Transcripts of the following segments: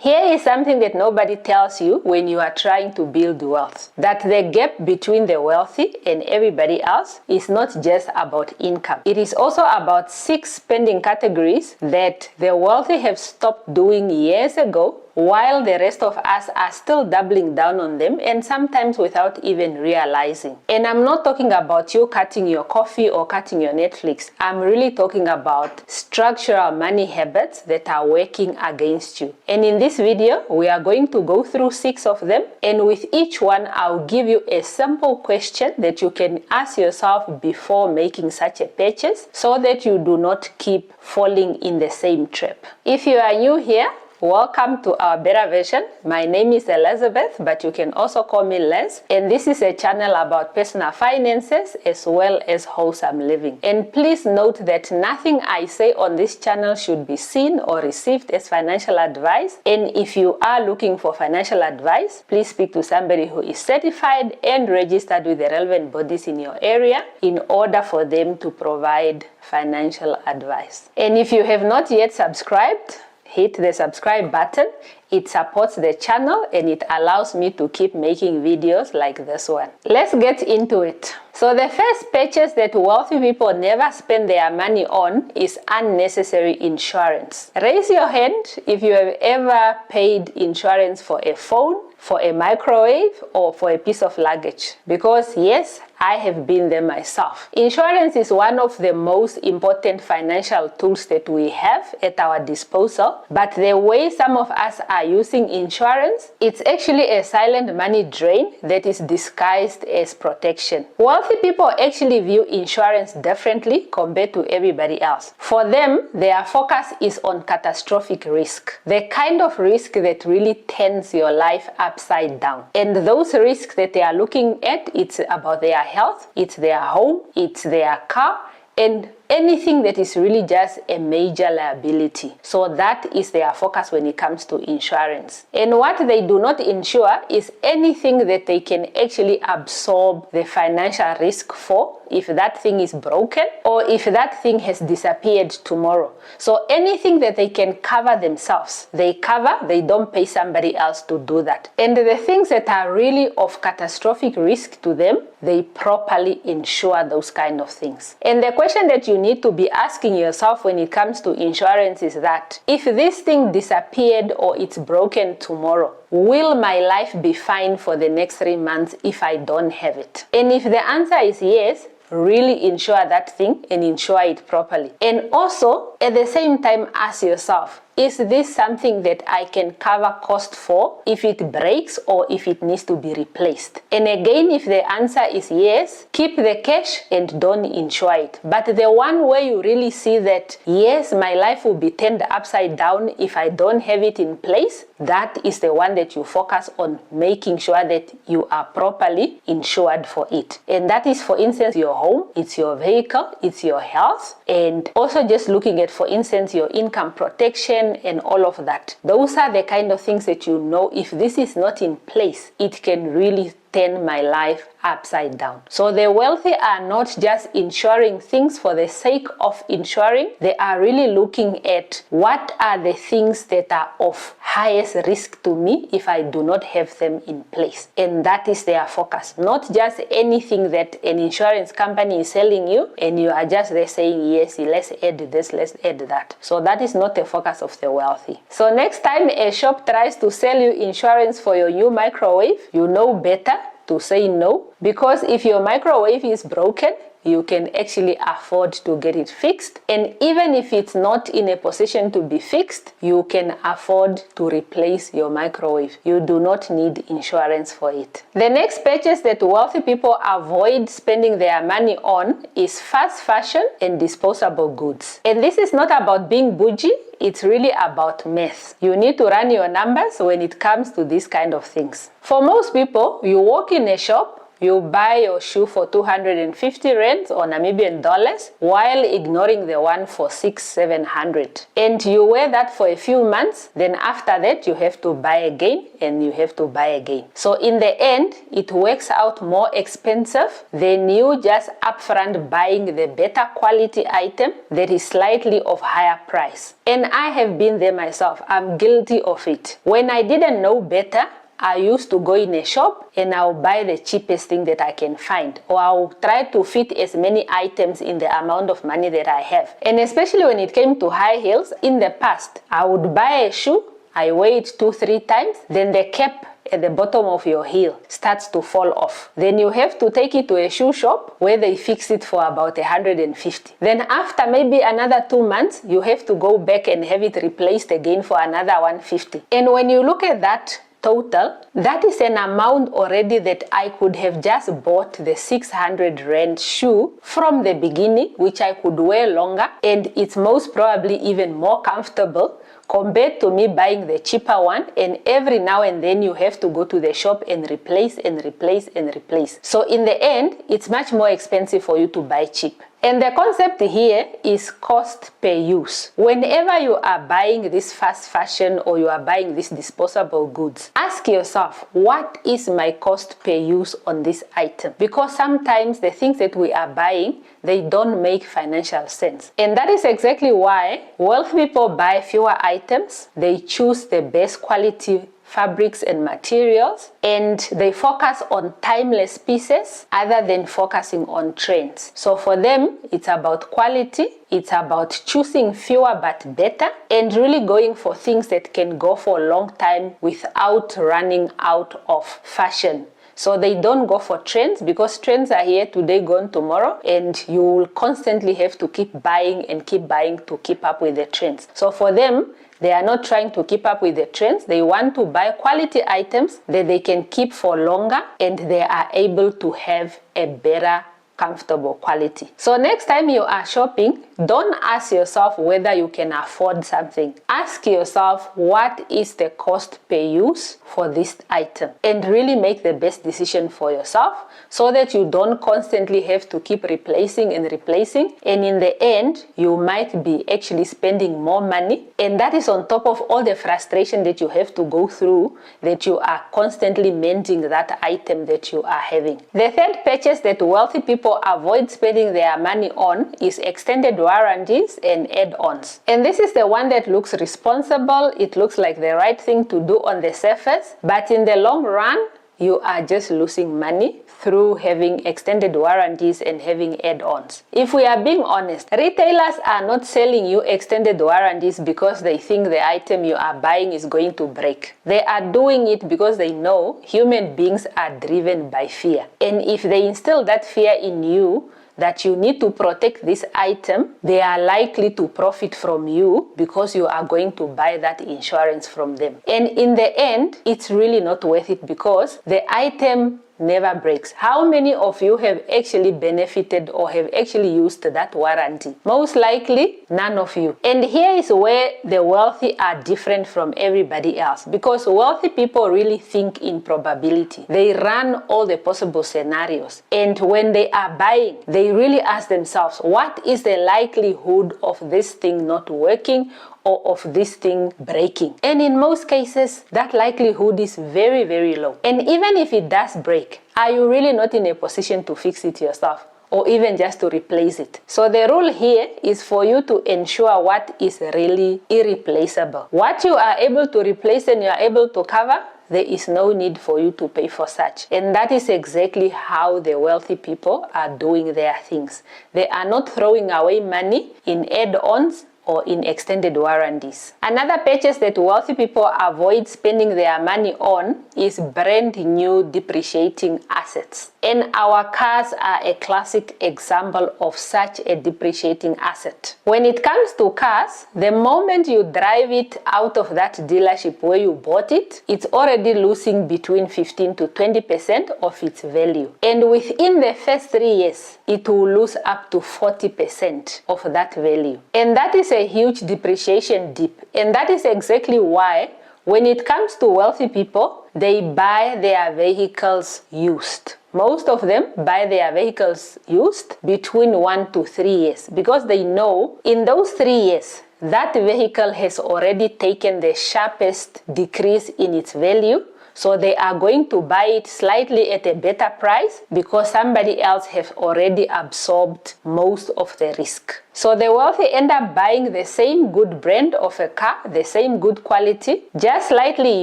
Here is something that nobody tells you when you are trying to build wealth. That the gap between the wealthy and everybody else is not just about income. It is also about 6 spending categories that the wealthy have stopped doing years ago, while the rest of us are still doubling down on them, and sometimes without even realizing. And I'm not talking about you cutting your coffee or cutting your Netflix. I'm really talking about structural money habits that are working against you. And in this video, we are going to go through 6 of them, and with each one, I'll give you a simple question that you can ask yourself before making such a purchase, so that you do not keep falling in the same trap. If you are new here, welcome to our beta version. My name is Elizabeth, but you can also call me Les, and this is a channel about personal finances as well as wholesome living. And please note that nothing I say on this channel should be seen or received as financial advice, and if you are looking for financial advice, please speak to somebody who is certified and registered with the relevant bodies in your area in order for them to provide financial advice. And if you have not yet subscribed, hit the subscribe button. It supports the channel and it allows me to keep making videos like this one. Let's get into it. So the first purchase that wealthy people never spend their money on is unnecessary insurance. Raise your hand if you have ever paid insurance for a phone, for a microwave, or for a piece of luggage. Because yes, I have been there myself. Insurance is one of the most important financial tools that we have at our disposal, but the way some of us are using insurance, it's actually a silent money drain that is disguised as protection. Wealthy people actually view insurance differently compared to everybody else. For them, their focus is on catastrophic risk, the kind of risk that really turns your life upside down. And those risks that they are looking at, it's about their health, it's their home, it's their car, and anything that is really just a major liability. So that is their focus when it comes to insurance. And what they do not insure is anything that they can actually absorb the financial risk for, if that thing is broken or if that thing has disappeared tomorrow. So anything that they can cover themselves, they cover, they don't pay somebody else to do that. And the things that are really of catastrophic risk to them, they properly insure those kind of things. And the question that you need to be asking yourself when it comes to insurance is that, if this thing disappeared or it's broken tomorrow, will my life be fine for the next 3 months if I don't have it? And if the answer is yes, really insure that thing and insure it properly. And also, at the same time, ask yourself, is this something that I can cover cost for if it breaks or if it needs to be replaced? And again, if the answer is yes, keep the cash and don't insure it. But the one where you really see that, yes, my life will be turned upside down if I don't have it in place, that is the one that you focus on making sure that you are properly insured for it. And that is, for instance, your home, it's your vehicle, it's your health, and also just looking at, for instance, your income protection and all of that. Those are the kind of things that you know, if this is not in place, it can really turn my life upside down. So the wealthy are not just insuring things for the sake of insuring. They are really looking at what are the things that are of highest risk to me if I do not have them in place. And that is their focus. Not just anything that an insurance company is selling you and you are just there saying, yes, let's add this, let's add that. So that is not the focus of the wealthy. So next time a shop tries to sell you insurance for your new microwave, you know better to say no, because if your microwave is broken, you can actually afford to get it fixed. And even if it's not in a position to be fixed, you can afford to replace your microwave. You do not need insurance for it. The next purchase that wealthy people avoid spending their money on is fast fashion and disposable goods. And this is not about being bougie, it's really about math. You need to run your numbers when it comes to these kind of things. For most people, you walk in a shop, You buy your shoe for 250 rands or Namibian dollars while ignoring the one for 600-700. And you wear that for a few months, then after that you have to buy again and you have to buy again. So in the end, it works out more expensive than you just upfront buying the better quality item that is slightly of higher price. And I have been there myself. I'm guilty of it. When I didn't know better, I used to go in a shop and I'll buy the cheapest thing that I can find, or I'll try to fit as many items in the amount of money that I have. And especially when it came to high heels, in the past, I would buy a shoe, I weigh it 2-3 times, then the cap at the bottom of your heel starts to fall off. Then you have to take it to a shoe shop where they fix it for about 150. Then after maybe another 2 months, you have to go back and have it replaced again for another 150. And when you look at that total, that is an amount already that I could have just bought the 600 rand shoe from the beginning, which I could wear longer, and it's most probably even more comfortable compared to me buying the cheaper one, and every now and then you have to go to the shop and replace and replace and replace. So in the end, it's much more expensive for you to buy cheap. And the concept here is cost per use. Whenever you are buying this fast fashion or you are buying these disposable goods, ask yourself, what is my cost per use on this item? Because sometimes the things that we are buying, they don't make financial sense. And that is exactly why wealthy people buy fewer items. They choose the best quality fabrics and materials, and they focus on timeless pieces other than focusing on trends. So for them, it's about quality, it's about choosing fewer but better, and really going for things that can go for a long time without running out of fashion. So they don't go for trends, because trends are here today, gone tomorrow, and you will constantly have to keep buying and keep buying to keep up with the trends. So for them, they are not trying to keep up with the trends. They want to buy quality items that they can keep for longer, and they are able to have a better, comfortable quality. So next time you are shopping, don't ask yourself whether you can afford something. Ask yourself, what is the cost per use for this item? And really make the best decision for yourself, so that you don't constantly have to keep replacing and replacing. And in the end, you might be actually spending more money. And that is on top of all the frustration that you have to go through, that you are constantly mending that item that you are having. The third purchase that wealthy people avoid spending their money on is extended warranties and add-ons. And this is the one that looks responsible. It looks like the right thing to do on the surface, but in the long run, you are just losing money through having extended warranties and having add-ons. If we are being honest, retailers are not selling you extended warranties because they think the item you are buying is going to break. They are doing it because they know human beings are driven by fear. And if they instill that fear in you, that you need to protect this item, they are likely to profit from you because you are going to buy that insurance from them. And in the end, it's really not worth it, because the item never breaks. How many of you have actually benefited or have actually used that warranty? Most likely, none of you. And here is where the wealthy are different from everybody else, because wealthy people really think in probability. They run all the possible scenarios. And when they are buying, they really ask themselves, what is the likelihood of this thing not working or of this thing breaking? And in most cases, that likelihood is very, very low. And even if it does break, are you really not in a position to fix it yourself, or even just to replace it? So the rule here is for you to ensure what is really irreplaceable. What you are able to replace and you are able to cover, there is no need for you to pay for such. And that is exactly how the wealthy people are doing their things. They are not throwing away money in add-ons or in extended warranties. Another purchase that wealthy people avoid spending their money on is brand new depreciating assets. And our cars are a classic example of such a depreciating asset. When it comes to cars, the moment you drive it out of that dealership where you bought it, it's already losing between 15 to 20% of its value. And within the first 3 years, it will lose up to 40% of that value. And that is a huge depreciation dip. And that is exactly why When it comes to wealthy people, they buy their vehicles used. Most of them buy their vehicles used between 1 to 3 years because they know in those 3 years, that vehicle has already taken the sharpest decrease in its value. So they are going to buy it slightly at a better price because somebody else has already absorbed most of the risk. So the wealthy end up buying the same good brand of a car, the same good quality, just slightly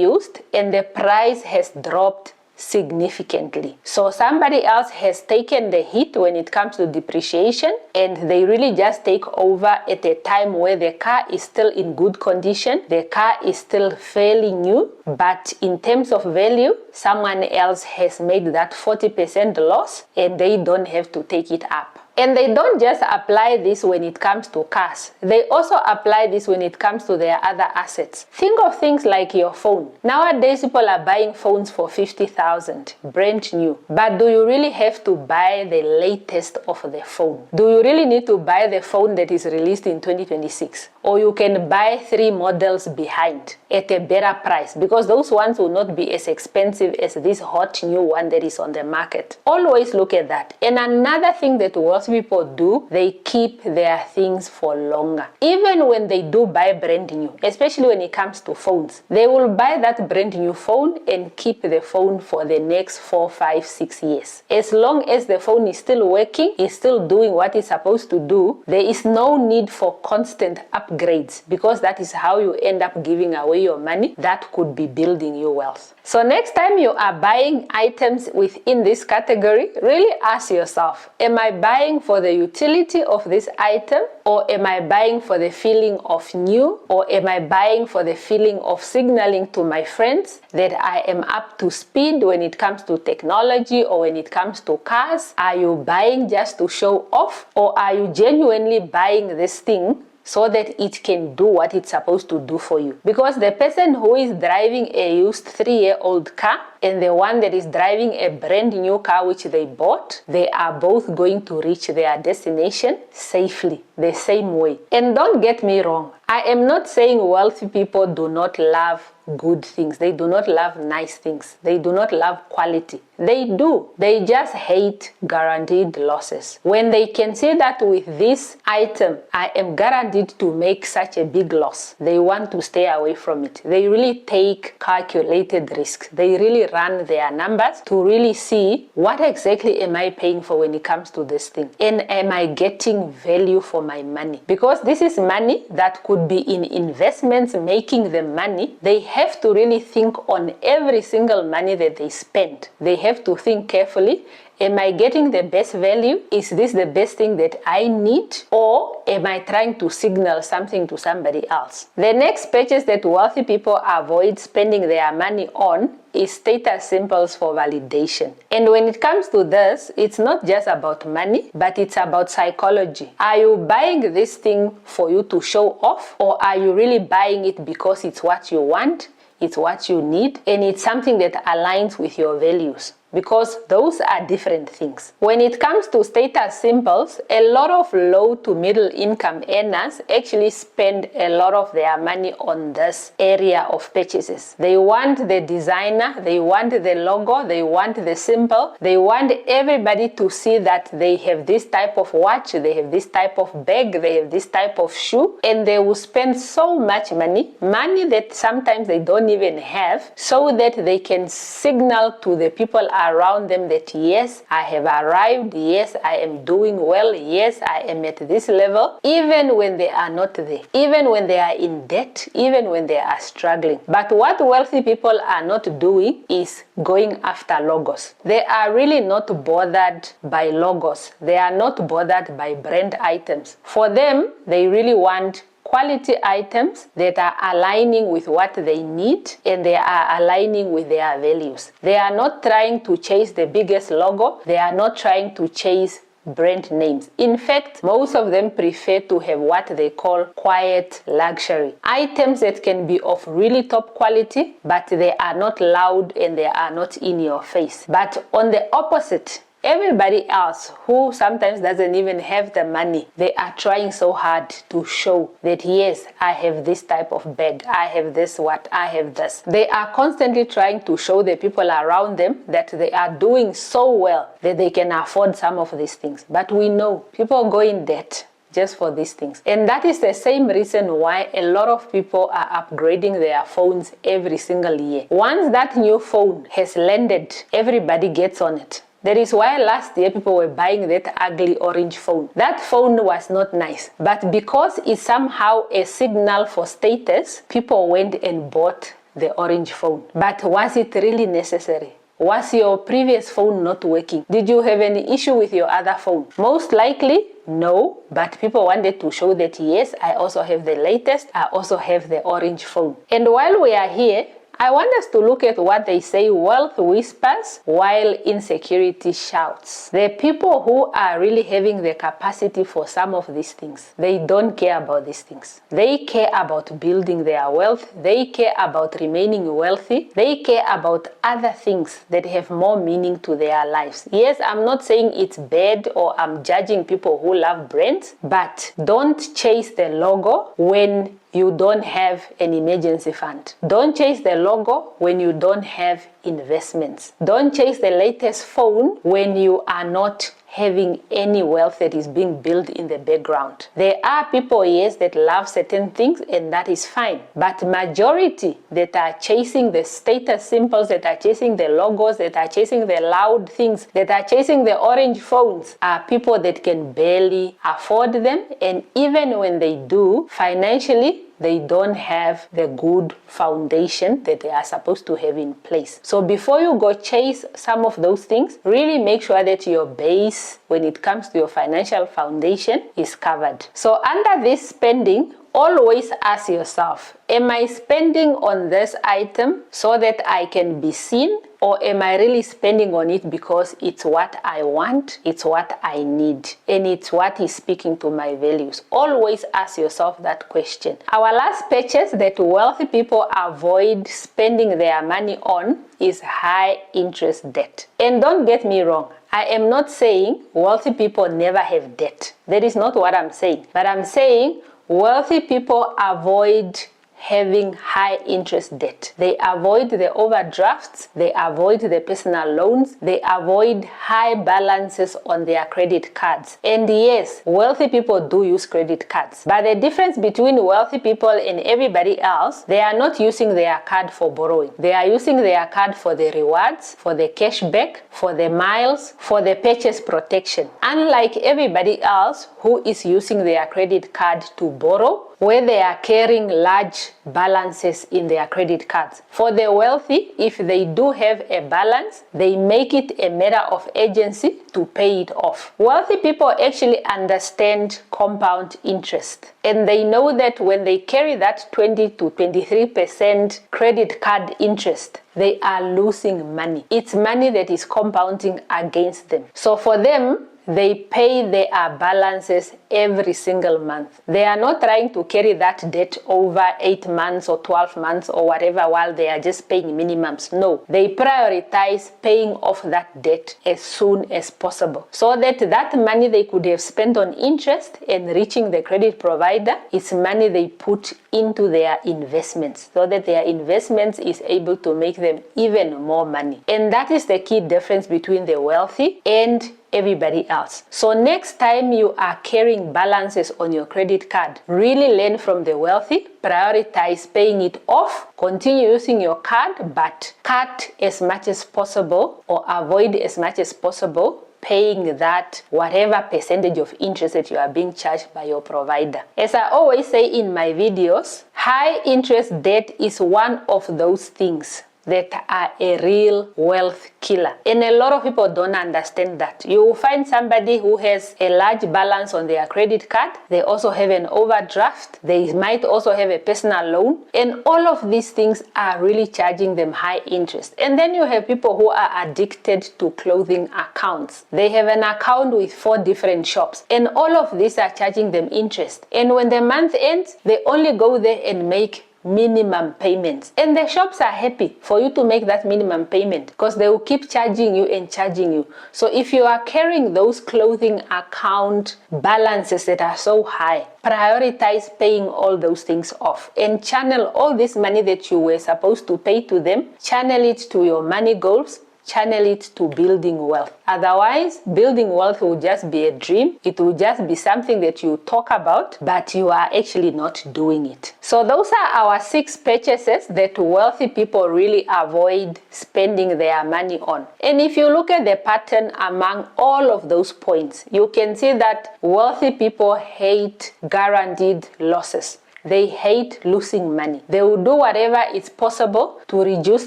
used, and the price has dropped significantly. So somebody else has taken the hit when it comes to depreciation, and they really just take over at a time where the car is still in good condition, the car is still fairly new, but in terms of value, someone else has made that 40% loss and they don't have to take it up. And they don't just apply this when it comes to cars. They also apply this when it comes to their other assets. Think of things like your phone. Nowadays, people are buying phones for 50,000, brand new. But do you really have to buy the latest of the phone? Do you really need to buy the phone that is released in 2026? Or you can buy 3 models behind at a better price, because those ones will not be as expensive as this hot new one that is on the market. Always look at that. And another thing that wealthy people do, they keep their things for longer. Even when they do buy brand new, especially when it comes to phones, they will buy that brand new phone and keep the phone for the next 4, 5, 6 years. As long as the phone is still working, is still doing what it's supposed to do, there is no need for constant upgrades, because that is how you end up giving away your money that could be building your wealth. So next time you are buying items within this category, really ask yourself, am I buying for the utility of this item, or am I buying for the feeling of new, or am I buying for the feeling of signaling to my friends that I am up to speed when it comes to technology or when it comes to cars? Are you buying just to show off, or are you genuinely buying this thing so that it can do what it's supposed to do for you? Because the person who is driving a used 3-year-old car and the one that is driving a brand new car which they bought, they are both going to reach their destination safely, the same way. And don't get me wrong, I am not saying wealthy people do not love good things. They do not love nice things. They do not love quality. They do. They just hate guaranteed losses. When they can see that with this item, I am guaranteed to make such a big loss, they want to stay away from it. They really take calculated risks. They really run their numbers to really see what exactly am I paying for when it comes to this thing, and am I getting value for my money? Because this is money that could be in investments making them money. They have to really think on every single money that they spend. They have to think carefully. Am I getting the best value? Is this the best thing that I need? Or am I trying to signal something to somebody else? The next purchase that wealthy people avoid spending their money on is status symbols for validation. And when it comes to this, it's not just about money, but it's about psychology. Are you buying this thing for you to show off, or are you really buying it because it's what you want, it's what you need, and it's something that aligns with your values? Because those are different things. When it comes to status symbols, a lot of low to middle income earners actually spend a lot of their money on this area of purchases. They want the designer, they want the logo, they want the symbol, they want everybody to see that they have this type of watch, they have this type of bag, they have this type of shoe, and they will spend so much money that sometimes they don't even have, so that they can signal to the people around them that yes, I have arrived, yes, I am doing well, yes, I am at this level, even when they are not there, even when they are in debt, even when they are struggling. But what wealthy people are not doing is going after logos. They are really not bothered by logos. They are not bothered by brand items. For them, they really want quality items that are aligning with what they need, and they are aligning with their values. They are not trying to chase the biggest logo. They are not trying to chase brand names. In fact, most of them prefer to have what they call quiet luxury. Items that can be of really top quality, but they are not loud and they are not in your face. But on the opposite, everybody else who sometimes doesn't even have the money, they are trying so hard to show that yes, I have this type of bag, I have this what, I have this. They are constantly trying to show the people around them that they are doing so well that they can afford some of these things. But we know people go in debt just for these things. And that is the same reason why a lot of people are upgrading their phones every single year. Once that new phone has landed, everybody gets on it. That is why last year people were buying that ugly orange phone. That phone was not nice, but because it's somehow a signal for status, people went and bought the orange phone. But was it really necessary? Was your previous phone not working? Did you have any issue with your other phone? Most likely, no, but people wanted to show that yes, I also have the latest, I also have the orange phone. And while we are here, I want us to look at what they say: wealth whispers while insecurity shouts. The people who are really having the capacity for some of these things, they don't care about these things. They care about building their wealth. They care about remaining wealthy. They care about other things that have more meaning to their lives. Yes, I'm not saying it's bad or I'm judging people who love brands, but don't chase the logo when you don't have an emergency fund. Don't chase the logo when you don't have investments. Don't chase the latest phone when you are not having any wealth that is being built in the background. There are people, yes, that love certain things, and that is fine. But majority that are chasing the status symbols, that are chasing the logos, that are chasing the loud things, that are chasing the orange phones, are people that can barely afford them. And even when they do, financially, they don't have the good foundation that they are supposed to have in place. So before you go chase some of those things, really make sure that your base, when it comes to your financial foundation, is covered. So under this spending, always ask yourself, am I spending on this item so that I can be seen? Or am I really spending on it because it's what I want, it's what I need, and it's what is speaking to my values? Always ask yourself that question. Our last purchase that wealthy people avoid spending their money on is high interest debt. And don't get me wrong, I am not saying wealthy people never have debt. That is not what I'm saying. But I'm saying wealthy people avoid having high interest debt. They avoid the overdrafts, they avoid the personal loans, they avoid high balances on their credit cards. And yes, wealthy people do use credit cards. But the difference between wealthy people and everybody else, they are not using their card for borrowing. They are using their card for the rewards, for the cashback, for the miles, for the purchase protection. Unlike everybody else who is using their credit card to borrow, where they are carrying large balances in their credit cards. For the wealthy, if they do have a balance, they make it a matter of urgency to pay it off. Wealthy people actually understand compound interest, and they know that when they carry that 20 to 23% credit card interest, they are losing money. It's money that is compounding against them. So for them, they pay their balances every single month. They are not trying to carry that debt over 8 months or 12 months or whatever while they are just paying minimums. No, they prioritize paying off that debt as soon as possible, so that that money they could have spent on interest and reaching the credit provider is money they put into their investments, so that their investments is able to make them even more money. And that is the key difference between the wealthy and everybody else. So next time you are carrying balances on your credit card, really learn from the wealthy, prioritize paying it off, continue using your card, but cut as much as possible or avoid as much as possible paying that whatever percentage of interest that you are being charged by your provider. As I always say in my videos, high interest debt is one of those things that are a real wealth killer. And a lot of people don't understand that. You will find somebody who has a large balance on their credit card. They also have an overdraft. They might also have a personal loan. And all of these things are really charging them high interest. And then you have people who are addicted to clothing accounts. They have an account with 4 different shops. And all of these are charging them interest. And when the month ends, they only go there and make minimum payments. And the shops are happy for you to make that minimum payment because they will keep charging you and charging you. So if you are carrying those clothing account balances that are so high, prioritize paying all those things off and channel all this money that you were supposed to pay to them, channel it to your money goals, channel it to building wealth. Otherwise, building wealth will just be a dream. It will just be something that you talk about, but you are actually not doing it. So those are our 6 purchases that wealthy people really avoid spending their money on. And if you look at the pattern among all of those points, you can see that wealthy people hate guaranteed losses. They hate losing money. They will do whatever is possible to reduce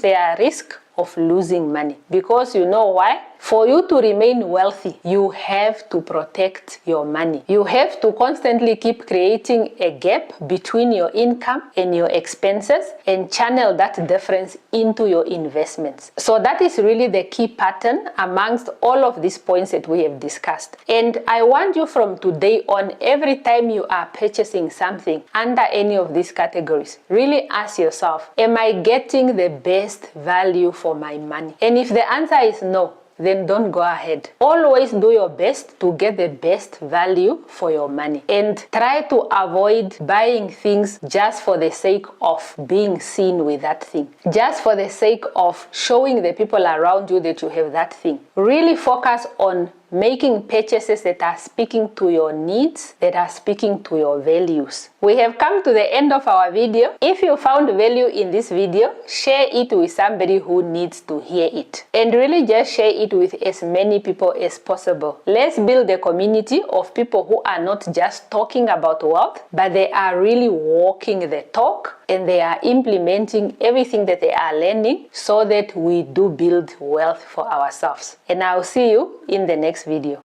their risk of losing money. Because you know why? For you to remain wealthy, you have to protect your money. You have to constantly keep creating a gap between your income and your expenses and channel that difference into your investments. So that is really the key pattern amongst all of these points that we have discussed. And I want you from today on, every time you are purchasing something under any of these categories, really ask yourself, am I getting the best value for my money? And if the answer is no, then don't go ahead. Always do your best to get the best value for your money and try to avoid buying things just for the sake of being seen with that thing, just for the sake of showing the people around you that you have that thing. Really focus on making purchases that are speaking to your needs, that are speaking to your values. We have come to the end of our video. If you found value in this video, share it with somebody who needs to hear it. And really just share it with as many people as possible. Let's build a community of people who are not just talking about wealth, but they are really walking the talk and they are implementing everything that they are learning so that we do build wealth for ourselves. And I'll see you in the next video.